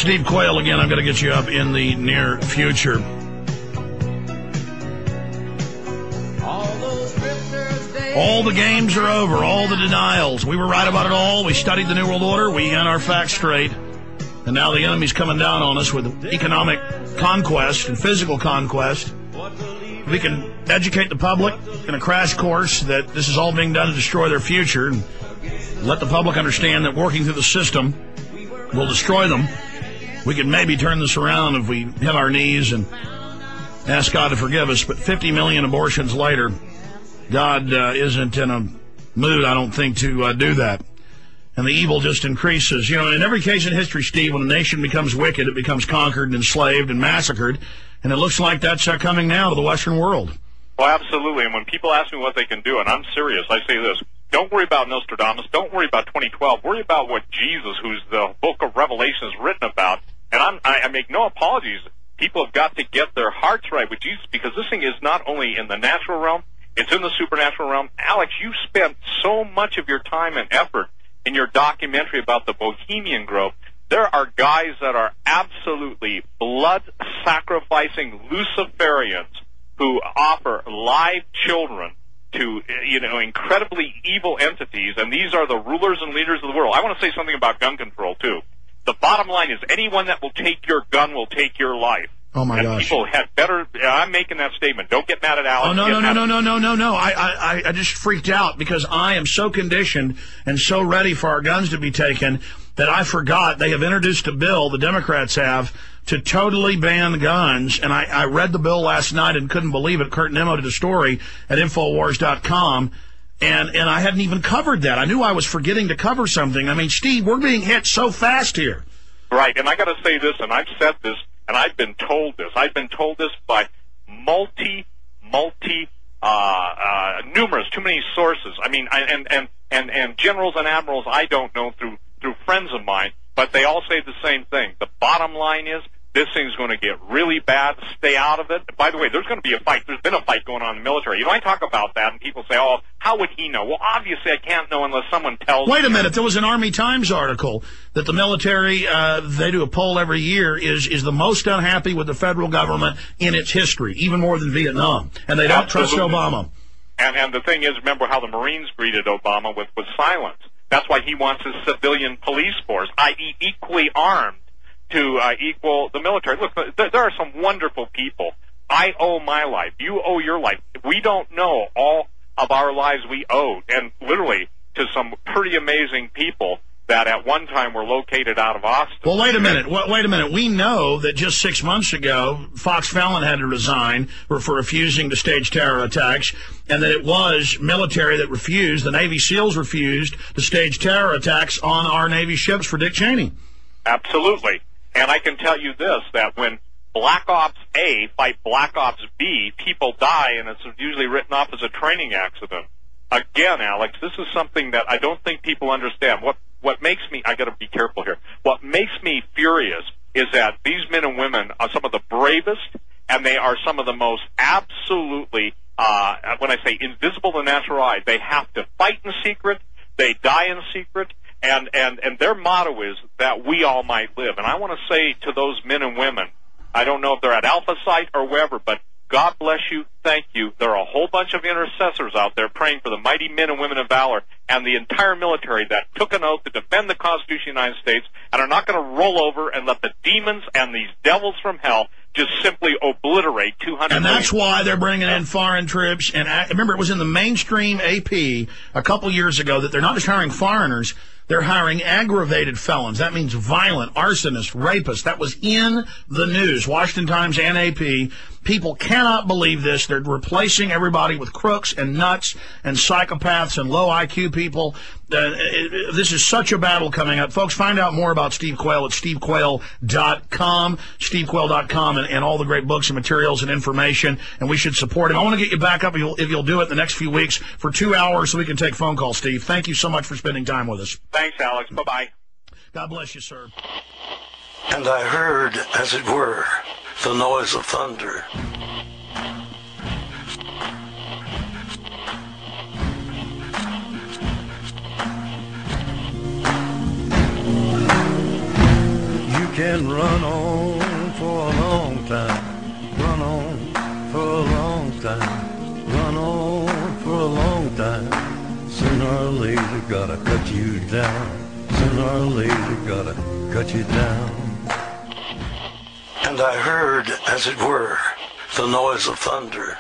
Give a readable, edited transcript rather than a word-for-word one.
Steve Quayle again. I'm going to get you up in the near future. All the games are over, all the denials. We were right about it all. We studied the New World Order. We got our facts straight. And now the enemy's coming down on us with economic conquest and physical conquest. We can educate the public in a crash course that this is all being done to destroy their future, and let the public understand that working through the system will destroy them. We can maybe turn this around if we hit our knees and ask God to forgive us. But 50 million abortions later, God isn't in a mood, I don't think, to do that. And the evil just increases. You know, in every case in history, Steve, when a nation becomes wicked, it becomes conquered and enslaved and massacred. And it looks like that's coming now to the Western world. Well, absolutely. And when people ask me what they can do, and I'm serious, I say this. Don't worry about Nostradamus. Don't worry about 2012. Worry about what Jesus, who's the book of Revelation, is written about. And I make no apologies. People have got to get their hearts right with Jesus, because this thing is not only in the natural realm, it's in the supernatural realm. Alex, you spent so much of your time and effort in your documentary about the Bohemian Grove. There are guys that are absolutely blood-sacrificing Luciferians who offer live children to, incredibly evil entities, and these are the rulers and leaders of the world. I want to say something about gun control, too. The bottom line is anyone that will take your gun will take your life. Oh, my gosh. People had better... I'm making that statement. Don't get mad at Alex. Oh, no. I just freaked out because I am so conditioned and so ready for our guns to be taken that I forgot they have introduced a bill, the Democrats have, to totally ban guns. And I read the bill last night and couldn't believe it. Kurt Nimmo did a story at Infowars.com, and I hadn't even covered that. I knew I was forgetting to cover something. I mean, Steve, we're being hit so fast here. Right, and I got to say this, and I've said this, and I've been told this. I've been told this by numerous, too many sources. I mean, and generals and admirals I don't know through friends of mine, but they all say the same thing. The bottom line is this thing's going to get really bad. Stay out of it. By the way, there's going to be a fight. There's been a fight going on in the military. I talk about that, and people say, oh, how would he know? Well, obviously I can't know unless someone tells me. Wait a minute. There was an Army Times article that the military, they do a poll every year, is the most unhappy with the federal government in its history, even more than Vietnam. And they don't trust Obama. And the thing is, remember how the Marines greeted Obama with silence. That's why he wants his civilian police force, i.e. equally armed, to equal the military. Look, there are some wonderful people. I owe my life. You owe your life. We don't know all of our lives we owed, and literally to some pretty amazing people that at one time were located out of Austin. Well, wait a minute. We know that just 6 months ago, Fox Fallon had to resign for refusing to stage terror attacks, and that it was military that refused, the Navy SEALs refused to stage terror attacks on our Navy ships for Dick Cheney. Absolutely. And I can tell you this, that when Black Ops A fight Black Ops B, people die, and it's usually written off as a training accident. Again, Alex, this is something that I don't think people understand. What makes me, I got to be careful here, what makes me furious is that these men and women are some of the bravest, and they are some of the most absolutely, when I say invisible to the natural eye, they have to fight in secret, they die in secret, and their motto is that we all might live. And I want to say to those men and women, I don't know if they're at Alpha Site or wherever, but God bless you, thank you. There are a whole bunch of intercessors out there praying for the mighty men and women of valor and the entire military that took an oath to defend the Constitution of the United States and are not going to roll over and let the demons and these devils from hell just simply obliterate 200 And that's million. why they're bringing in foreign troops. And remember, it was in the mainstream AP a couple years ago that they're not just hiring foreigners, they're hiring aggravated felons. That means violent, arsonists, rapists. That was in the news, Washington Times and AP. People cannot believe this. They're replacing everybody with crooks and nuts and psychopaths and low IQ people. This is such a battle coming up. Folks, find out more about Steve Quayle at stevequayle.com, stevequayle.com, and all the great books and materials and information, and we should support him. I want to get you back up if you'll do it in the next few weeks for 2 hours so we can take phone calls, Steve. Thank you so much for spending time with us. Thanks, Alex. Bye-bye. God bless you, sir. And I heard, as it were, the noise of thunder. You can run on for a long time. Run on for a long time. Run on for a long time. Sooner or later gotta cut you down. Sooner or later gotta cut you down. And I heard, as it were, the noise of thunder.